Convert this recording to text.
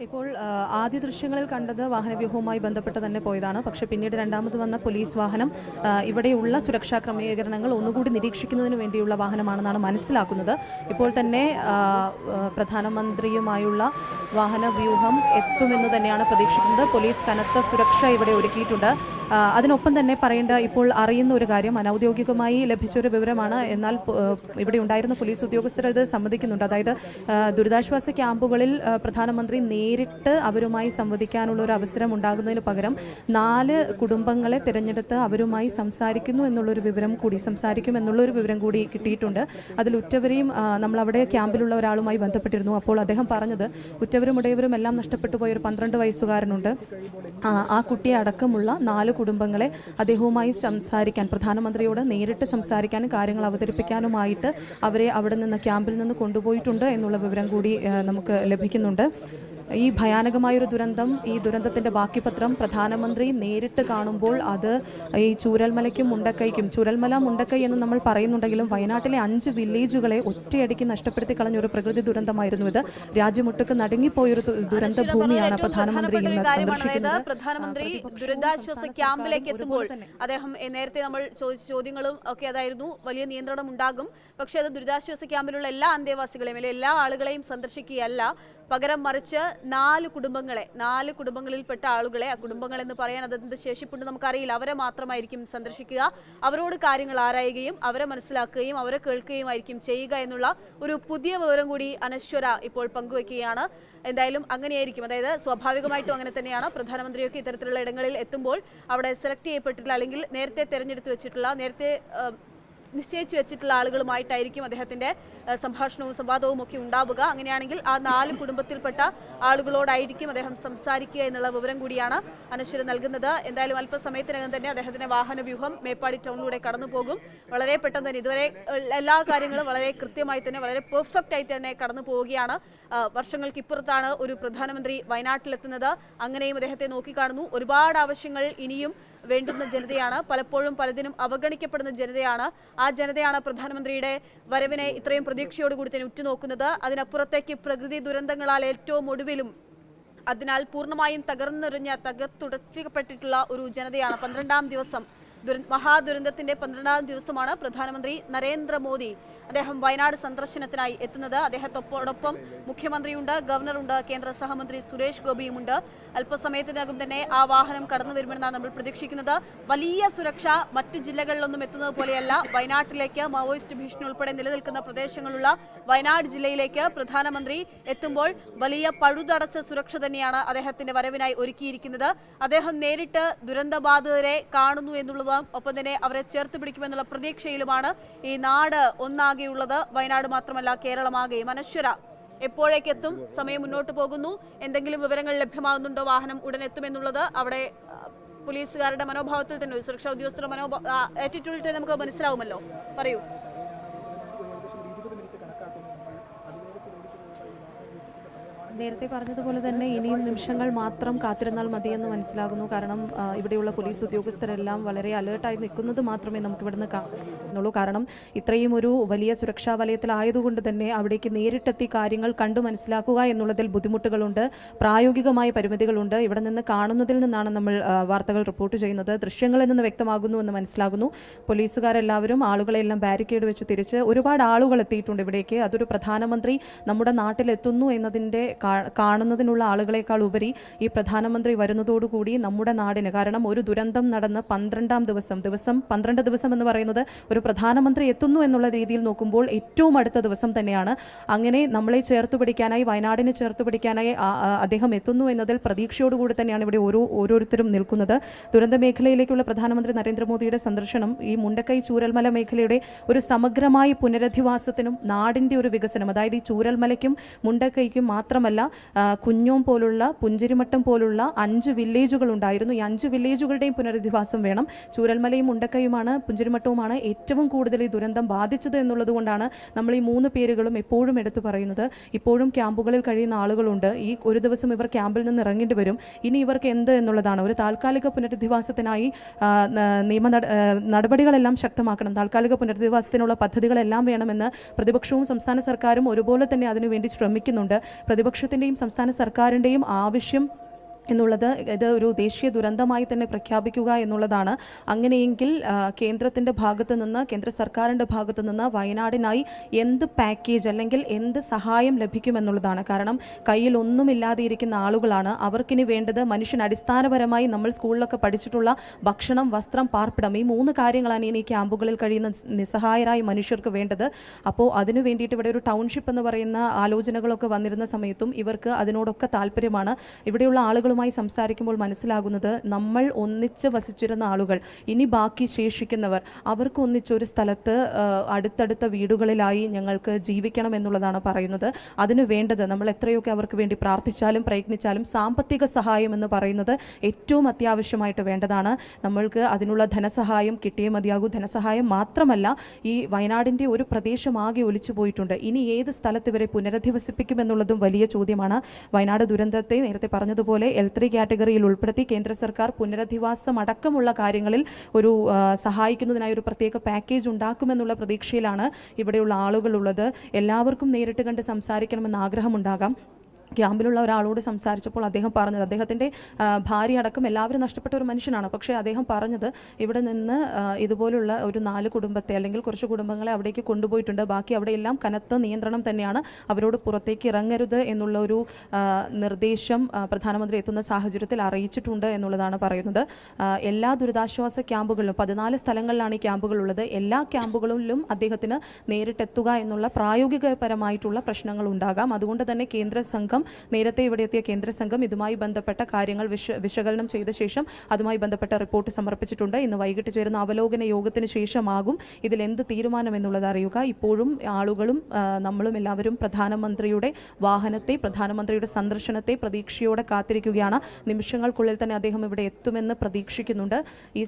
ഇപ്പോൾ ആദ്യ ദൃശ്യങ്ങളിൽ കണ്ടത് വാഹനവ്യൂഹവുമായി ബന്ധപ്പെട്ട് തന്നെ പോയതാണ്. പക്ഷേ പിന്നീട് രണ്ടാമത് വന്ന പോലീസ് വാഹനം ഇവിടെയുള്ള സുരക്ഷാ ക്രമീകരണങ്ങൾ ഒന്നുകൂടി നിരീക്ഷിക്കുന്നതിന് വേണ്ടിയുള്ള വാഹനമാണെന്നാണ് മനസ്സിലാക്കുന്നത്. ഇപ്പോൾ തന്നെ പ്രധാനമന്ത്രിയുമായുള്ള വാഹനവ്യൂഹം എത്തുമെന്ന് തന്നെയാണ് പ്രതീക്ഷിക്കുന്നത്. പോലീസ് കനത്ത സുരക്ഷ ഇവിടെ ഒരുക്കിയിട്ടുണ്ട്. അതിനൊപ്പം തന്നെ പറയേണ്ട ഇപ്പോൾ അറിയുന്ന ഒരു കാര്യം, അനൗദ്യോഗികമായി ലഭിച്ചൊരു വിവരമാണ്. എന്നാൽ ഇവിടെ ഉണ്ടായിരുന്ന പോലീസ് ഉദ്യോഗസ്ഥർ ഇത് സമ്മതിക്കുന്നുണ്ട്. അതായത് ദുരിതാശ്വാസ ക്യാമ്പുകളിൽ പ്രധാനമന്ത്രി നേരിട്ട് അവരുമായി സംവദിക്കാനുള്ള ഒരു അവസരം ഉണ്ടാകുന്നതിന് പകരം 4 കുടുംബങ്ങളെ തിരഞ്ഞെടുത്ത് അവരുമായി സംസാരിക്കും എന്നുള്ളൊരു വിവരം കൂടി കിട്ടിയിട്ടുണ്ട്. അതിൽ ഉറ്റവരെയും നമ്മളവിടെ ക്യാമ്പിലുള്ള ഒരാളുമായി ബന്ധപ്പെട്ടിരുന്നു. അപ്പോൾ അദ്ദേഹം പറഞ്ഞത് ഉറ്റവരും ഉടയവരും എല്ലാം നഷ്ടപ്പെട്ടു പോയ ഒരു 12 വയസ്സുകാരനുണ്ട്. ആ കുട്ടിയെ അടക്കമുള്ള 4 കുടുംബങ്ങളെ അദ്ദേഹവുമായി സംസാരിക്കാൻ, പ്രധാനമന്ത്രിയോട് നേരിട്ട് സംസാരിക്കാനും കാര്യങ്ങൾ അവതരിപ്പിക്കാനുമായിട്ട് അവരെ അവിടെ നിന്ന് ക്യാമ്പിൽ നിന്ന് കൊണ്ടുപോയിട്ടുണ്ട് എന്നുള്ള വിവരം കൂടി നമുക്ക് ലഭിക്കുന്നുണ്ട്. ഈ ഭയാനകമായൊരു ദുരന്തം, ഈ ദുരന്തത്തിൻ്റെ ബാക്കിപത്രം പ്രധാനമന്ത്രി നേരിട്ട് കാണുമ്പോൾ അത് ഈ ചൂരൽമലയ്ക്കും മുണ്ടക്കൈക്കും, ചൂരൽമല മുണ്ടക്കൈ എന്ന് നമ്മൾ പറയുന്നുണ്ടെങ്കിലും വയനാട്ടിലെ 5 വില്ലേജുകളെ ഒറ്റയടിക്ക് നഷ്ടപ്പെടുത്തി കളഞ്ഞ ഒരു പ്രകൃതി ദുരന്തമായിരുന്നു ഇത്. രാജ്യമൊട്ടുക്ക് നടുങ്ങിപ്പോയൊരു ദുരന്ത ഭൂമിയാണ് പ്രധാനമന്ത്രി ഇന്ന് സന്ദർശിക്കുന്നത്. പ്രധാനമന്ത്രി ദുരിതാശ്വാസ ക്യാമ്പിലേക്ക് എത്തുമ്പോൾ അദ്ദേഹം നേരത്തെ നമ്മൾ ചോദിച്ച ചോദ്യങ്ങളും ഒക്കെ അതായിരുന്നു, വലിയ നിയന്ത്രണം ഉണ്ടാകും, പക്ഷേ അത് ദുരിതാശ്വാസ ക്യാമ്പിലുള്ള എല്ലാ അന്തേവാസികളെയും അല്ലെങ്കിൽ എല്ലാ ആളുകളെയും സന്ദർശിക്കുകയല്ല, പകരം മറിച്ച് 4 കുടുംബങ്ങളിൽപ്പെട്ട ആളുകളെ, ആ കുടുംബങ്ങൾ എന്ന് പറയാൻ അതെന്ത് ശേഷിപ്പുണ്ട് നമുക്കറിയില്ല, അവരെ മാത്രമായിരിക്കും സന്ദർശിക്കുക. അവരോട് കാര്യങ്ങൾ ആരായുകയും അവരെ മനസ്സിലാക്കുകയും അവരെ കേൾക്കുകയുമായിരിക്കും ചെയ്യുക എന്നുള്ള ഒരു പുതിയ വിവരം കൂടി അനശ്വര ഇപ്പോൾ പങ്കുവയ്ക്കുകയാണ്. എന്തായാലും അങ്ങനെയായിരിക്കും, അതായത് സ്വാഭാവികമായിട്ടും അങ്ങനെ തന്നെയാണ്. പ്രധാനമന്ത്രിയൊക്കെ ഇത്തരത്തിലുള്ള ഇടങ്ങളിൽ എത്തുമ്പോൾ അവിടെ സെലക്ട് ചെയ്യപ്പെട്ടിട്ടുള്ള അല്ലെങ്കിൽ നേരത്തെ തെരഞ്ഞെടുത്ത് വെച്ചിട്ടുള്ള, നേരത്തെ നിശ്ചയിച്ചു വെച്ചിട്ടുള്ള ആളുകളുമായിട്ടായിരിക്കും അദ്ദേഹത്തിന്റെ സംഭാഷണവും സംവാദവും ഒക്കെ ഉണ്ടാവുക. അങ്ങനെയാണെങ്കിൽ ആ 4 കുടുംബത്തിൽപ്പെട്ട ആളുകളോടായിരിക്കും അദ്ദേഹം സംസാരിക്കുക എന്നുള്ള വിവരം കൂടിയാണ് അനശ്വര നൽകുന്നത്. എന്തായാലും അല്പസമയത്തിനകം തന്നെ അദ്ദേഹത്തിന്റെ വാഹനവ്യൂഹം മേപ്പാടി ടൗണിലൂടെ കടന്നു പോകും. വളരെ പെട്ടെന്ന് തന്നെ ഇതുവരെ എല്ലാ കാര്യങ്ങളും വളരെ കൃത്യമായി തന്നെ, വളരെ പെർഫെക്റ്റ് ആയിട്ട് തന്നെ കടന്നു പോവുകയാണ്. വർഷങ്ങൾക്ക് ഇപ്പുറത്താണ് ഒരു പ്രധാനമന്ത്രി വയനാട്ടിലെത്തുന്നത്. അങ്ങനെയും അദ്ദേഹത്തെ നോക്കിക്കാണുന്നു. ഒരുപാട് ആവശ്യങ്ങൾ ഇനിയും വേണ്ടുന്ന ജനതയാണ്, പലപ്പോഴും പലതിനും അവഗണിക്കപ്പെടുന്ന ജനതയാണ്. ആ ജനതയാണ് പ്രധാനമന്ത്രിയുടെ വരവിനെ ഇത്രയും പ്രതീക്ഷയോടുകൂടി തന്നെ ഉറ്റുനോക്കുന്നത്. അതിനപ്പുറത്തേക്ക് പ്രകൃതി ദുരന്തങ്ങളാൽ ഏറ്റവും ഒടുവിലും അതിനാൽ പൂർണ്ണമായും തകർത്തുടച്ചിപ്പെട്ടിട്ടുള്ള ഒരു ജനതയാണ്. 12ാം ദിവസം മഹാദുരന്തത്തിന്റെ 12ാം ദിവസമാണ് പ്രധാനമന്ത്രി നരേന്ദ്രമോദി അദ്ദേഹം വയനാട് സന്ദർശനത്തിനായി എത്തുന്നത്. അദ്ദേഹത്തോടൊപ്പം മുഖ്യമന്ത്രിയുണ്ട്, ഗവർണറുണ്ട്, കേന്ദ്ര സഹമന്ത്രി സുരേഷ് ഗോപിയുമുണ്ട്. അല്പസമയത്തിനകം തന്നെ ആ വാഹനം കടന്നു വരുമെന്നാണ് നമ്മൾ പ്രതീക്ഷിക്കുന്നത്. വലിയ സുരക്ഷ മറ്റ് ജില്ലകളിലൊന്നും എത്തുന്നത് പോലെയല്ല. വയനാട്ടിലേക്ക് മാവോയിസ്റ്റ് ഭീഷണി ഉൾപ്പെടെ നിലനിൽക്കുന്ന പ്രദേശങ്ങളുള്ള വയനാട് ജില്ലയിലേക്ക് പ്രധാനമന്ത്രി എത്തുമ്പോൾ വലിയ പഴുതടച്ച സുരക്ഷ തന്നെയാണ് അദ്ദേഹത്തിന്റെ വരവിനായി ഒരുക്കിയിരിക്കുന്നത്. അദ്ദേഹം നേരിട്ട് ദുരന്തബാധിതരെ കാണുന്നു എന്നുള്ളതും ഒപ്പം തന്നെ അവരെ ചേർത്ത് പിടിക്കുമെന്നുള്ള പ്രതീക്ഷയിലുമാണ് ഈ നാട് ഒന്നാകെയുള്ളത്. വയനാട് മാത്രമല്ല, കേരളമാകെയും. അനശ്വര, എപ്പോഴേക്കെത്തും? സമയം മുന്നോട്ട് പോകുന്നു. എന്തെങ്കിലും വിവരങ്ങൾ ലഭ്യമാകുന്നുണ്ടോ? വാഹനം ഉടൻ എത്തുമെന്നുള്ളത് അവിടെ പോലീസുകാരുടെ മനോഭാവത്തിൽ തന്നെ, സുരക്ഷാ ഉദ്യോഗസ്ഥരുടെ ആറ്റിറ്റ്യൂഡിൽ തന്നെ നമുക്ക് മനസ്സിലാവുമല്ലോ. പറയൂ. നേരത്തെ പറഞ്ഞതുപോലെ തന്നെ ഇനിയും നിമിഷങ്ങൾ മാത്രം കാത്തിരുന്നാൽ മതിയെന്ന് മനസ്സിലാകുന്നു. കാരണം ഇവിടെയുള്ള പോലീസ് ഉദ്യോഗസ്ഥരെല്ലാം വളരെ അലേർട്ടായി നിൽക്കുന്നത് മാത്രമേ നമുക്ക് ഇവിടുന്ന് കാണുന്നുള്ളൂ. കാരണം ഇത്രയും ഒരു വലിയ സുരക്ഷാ വലയത്തിലായതുകൊണ്ട് തന്നെ അവിടേക്ക് നേരിട്ടെത്തി കാര്യങ്ങൾ കണ്ടു മനസ്സിലാക്കുക എന്നുള്ളതിൽ ബുദ്ധിമുട്ടുകളുണ്ട്, പ്രായോഗികമായ പരിമിതികളുണ്ട്. ഇവിടെ നിന്ന് കാണുന്നതിൽ നിന്നാണ് നമ്മൾ വാർത്തകൾ റിപ്പോർട്ട് ചെയ്യുന്നത്. ദൃശ്യങ്ങളിൽ നിന്ന് വ്യക്തമാകുന്നു എന്ന് മനസ്സിലാകുന്നു. പോലീസുകാരെല്ലാവരും ആളുകളെല്ലാം ബാരിക്കേഡ് വെച്ച് തിരിച്ച് ഒരുപാട് ആളുകൾ എത്തിയിട്ടുണ്ട് ഇവിടേക്ക്. അതൊരു പ്രധാനമന്ത്രി നമ്മുടെ നാട്ടിലെത്തുന്നു എന്നതിൻ്റെ കാണുന്നതിനുള്ള ആളുകളെക്കാൾ ഉപരി ഈ പ്രധാനമന്ത്രി വരുന്നതോടുകൂടി നമ്മുടെ നാടിന്, കാരണം ഒരു ദുരന്തം നടന്ന് 12ാം ദിവസം 12 ദിവസം എന്ന് പറയുന്നത് ഒരു പ്രധാനമന്ത്രി എത്തുന്നു എന്നുള്ള രീതിയിൽ നോക്കുമ്പോൾ ഏറ്റവും അടുത്ത ദിവസം തന്നെയാണ്. അങ്ങനെ നമ്മളെ ചേർത്ത് പിടിക്കാനായി, വയനാടിനെ ചേർത്ത് പിടിക്കാനായി അദ്ദേഹം എത്തുന്നു എന്നതിൽ പ്രതീക്ഷയോടുകൂടി തന്നെയാണ് ഇവിടെ ഓരോരുത്തരും നിൽക്കുന്നത്. ദുരന്ത മേഖലയിലേക്കുള്ള പ്രധാനമന്ത്രി നരേന്ദ്രമോദിയുടെ സന്ദർശനം ഈ മുണ്ടക്കൈ ചൂരൽമല മേഖലയുടെ ഒരു സമഗ്രമായ പുനരധിവാസത്തിനും നാടിൻ്റെ ഒരു വികസനം, അതായത് ഈ ചൂരൽമലയ്ക്കും മുണ്ടക്കൈക്കും മാത്രമല്ല, കുഞ്ഞോം പോലുള്ള, പുഞ്ചിരിമട്ടം പോലുള്ള 5 വില്ലേജുകൾ ഉണ്ടായിരുന്നു. ഈ 5 വില്ലേജുകളുടെയും പുനരധിവാസം വേണം. ചൂരൽമലയും മുണ്ടക്കൈയുമാണ്, പുഞ്ചിരിമട്ടവുമാണ് ഏറ്റവും കൂടുതൽ ഈ ദുരന്തം ബാധിച്ചത് എന്നുള്ളത് കൊണ്ടാണ് നമ്മൾ ഈ 3 പേരുകളും എപ്പോഴും എടുത്തു പറയുന്നത്. ഇപ്പോഴും ക്യാമ്പുകളിൽ കഴിയുന്ന ആളുകളുണ്ട്. ഈ ഒരു ദിവസം ഇവർ ക്യാമ്പിൽ നിന്ന് ഇറങ്ങേണ്ടി വരും. ഇനി ഇവർക്ക് എന്ത് എന്നുള്ളതാണ്. ഒരു താൽക്കാലിക പുനരധിവാസത്തിനായി നിയമ നടപടികളെല്ലാം ശക്തമാക്കണം. താൽക്കാലിക പുനരധിവാസത്തിനുള്ള പദ്ധതികളെല്ലാം വേണമെന്ന് പ്രതിപക്ഷവും സംസ്ഥാന സർക്കാരും ഒരുപോലെ തന്നെ അതിനുവേണ്ടി ശ്രമിക്കുന്നുണ്ട്. പ്രതിപക്ഷ പ്രതിപക്ഷത്തിൻ്റെയും സംസ്ഥാന സർക്കാരിൻ്റെയും ആവശ്യം എന്നുള്ളത് ഇത് ഒരു ദേശീയ ദുരന്തമായി തന്നെ പ്രഖ്യാപിക്കുക എന്നുള്ളതാണ്. അങ്ങനെയെങ്കിൽ കേന്ദ്രത്തിൻ്റെ ഭാഗത്തു നിന്ന്, കേന്ദ്ര സർക്കാരിൻ്റെ ഭാഗത്തു നിന്ന് വയനാടിനായി എന്ത് പാക്കേജ് അല്ലെങ്കിൽ എന്ത് സഹായം ലഭിക്കുമെന്നുള്ളതാണ്. കാരണം കയ്യിൽ ഒന്നുമില്ലാതെ ഇരിക്കുന്ന ആളുകളാണ്. അവർക്കിനി വേണ്ടത് മനുഷ്യൻ അടിസ്ഥാനപരമായി നമ്മൾ സ്കൂളിലൊക്കെ പഠിച്ചിട്ടുള്ള ഭക്ഷണം, വസ്ത്രം, പാർപ്പിടം, ഈ 3 കാര്യങ്ങളാണ് ഇനി ക്യാമ്പുകളിൽ കഴിയുന്ന നിസ്സഹായരായ മനുഷ്യർക്ക് വേണ്ടത്. അപ്പോൾ അതിനു വേണ്ടിയിട്ട് ഇവിടെ ഒരു ടൗൺഷിപ്പ് എന്ന് പറയുന്ന ആലോചനകളൊക്കെ വന്നിരുന്ന സമയത്തും ഇവർക്ക് അതിനോടൊക്കെ താല്പര്യമാണ്. ഇവിടെയുള്ള ആളുകളുമായി സംസാരിക്കുമ്പോൾ മനസ്സിലാകുന്നത് നമ്മൾ ഒന്നിച്ച് വസിച്ചിരുന്ന ആളുകൾ, ഇനി ബാക്കി ശേഷിക്കുന്നവർ, അവർക്ക് ഒന്നിച്ചൊരു സ്ഥലത്ത് അടുത്തടുത്ത വീടുകളിലായി ഞങ്ങൾക്ക് ജീവിക്കണം എന്നുള്ളതാണ് പറയുന്നത്. അതിന് വേണ്ടത് നമ്മൾ എത്രയൊക്കെ അവർക്ക് വേണ്ടി പ്രാർത്ഥിച്ചാലും പ്രയത്നിച്ചാലും സാമ്പത്തിക സഹായം എന്ന് പറയുന്നത് ഏറ്റവും അത്യാവശ്യമായിട്ട് വേണ്ടതാണ്. നമ്മൾക്ക് അതിനുള്ള ധനസഹായം കിട്ടിയേ മതിയാകൂ. ധനസഹായം മാത്രമല്ല, ഈ വയനാടിൻ്റെ ഒരു പ്രദേശമാകെ ഒലിച്ചു പോയിട്ടുണ്ട്. ഇനി ഏത് സ്ഥലത്ത് ഇവരെ പുനരധിവസിപ്പിക്കുമെന്നുള്ളതും വലിയ ചോദ്യമാണ്. വയനാട് ദുരന്തത്തെ നേരത്തെ പറഞ്ഞതുപോലെ L3 കാറ്റഗറിയിൽ ഉൾപ്പെടുത്തി കേന്ദ്ര സർക്കാർ പുനരധിവാസം അടക്കമുള്ള കാര്യങ്ങളിൽ ഒരു സഹായിക്കുന്നതിനായി ഒരു പ്രത്യേക പാക്കേജ് ഉണ്ടാക്കുമെന്നുള്ള പ്രതീക്ഷയിലാണ് ഇവിടെയുള്ള ആളുകളുള്ളത്. എല്ലാവർക്കും നേരിട്ട് കണ്ട് സംസാരിക്കണമെന്ന് ആഗ്രഹമുണ്ടാകാം. ക്യാമ്പിലുള്ള ഒരാളോട് സംസാരിച്ചപ്പോൾ അദ്ദേഹം പറഞ്ഞത്, അദ്ദേഹത്തിൻ്റെ ഭാര്യ അടക്കം എല്ലാവരും നഷ്ടപ്പെട്ട ഒരു മനുഷ്യനാണ്. പക്ഷേ അദ്ദേഹം പറഞ്ഞത്, ഇവിടെ നിന്ന് ഇതുപോലുള്ള ഒരു 4 കുടുംബത്തെ അല്ലെങ്കിൽ കുറച്ച് കുടുംബങ്ങളെ അവിടേക്ക് കൊണ്ടുപോയിട്ടുണ്ട്. ബാക്കി അവിടെയെല്ലാം കനത്ത നിയന്ത്രണം തന്നെയാണ്. അവരോട് പുറത്തേക്ക് ഇറങ്ങരുത് എന്നുള്ള ഒരു നിർദ്ദേശം പ്രധാനമന്ത്രി എത്തുന്ന സാഹചര്യത്തിൽ അറിയിച്ചിട്ടുണ്ട് എന്നുള്ളതാണ് പറയുന്നത്. എല്ലാ ദുരിതാശ്വാസ ക്യാമ്പുകളിലും 14 സ്ഥലങ്ങളിലാണ് ഈ ക്യാമ്പുകളുള്ളത്. എല്ലാ ക്യാമ്പുകളിലും അദ്ദേഹത്തിന് നേരിട്ടെത്തുക എന്നുള്ള പ്രായോഗികപരമായിട്ടുള്ള പ്രശ്നങ്ങൾ ഉണ്ടാകാം. അതുകൊണ്ട് തന്നെ കേന്ദ്ര സംഘം, നേരത്തെ ഇവിടെ എത്തിയ കേന്ദ്ര സംഘം ഇതുമായി ബന്ധപ്പെട്ട കാര്യങ്ങൾ വിശകലനം ചെയ്ത ശേഷം അതുമായി ബന്ധപ്പെട്ട റിപ്പോർട്ട് സമർപ്പിച്ചിട്ടുണ്ട്. ഇന്ന് വൈകിട്ട് ചേരുന്ന അവലോകന യോഗത്തിന് ശേഷമാകും ഇതിൽ എന്ത് തീരുമാനം എന്നുള്ളത് അറിയുക. ഇപ്പോഴും ആളുകളും നമ്മളും എല്ലാവരും പ്രധാനമന്ത്രിയുടെ വാഹനത്തെ, പ്രധാനമന്ത്രിയുടെ സന്ദർശനത്തെ പ്രതീക്ഷയോടെ കാത്തിരിക്കുകയാണ്. നിമിഷങ്ങൾക്കുള്ളിൽ തന്നെ അദ്ദേഹം ഇവിടെ എത്തുമെന്ന് പ്രതീക്ഷിക്കുന്നുണ്ട്. ഈ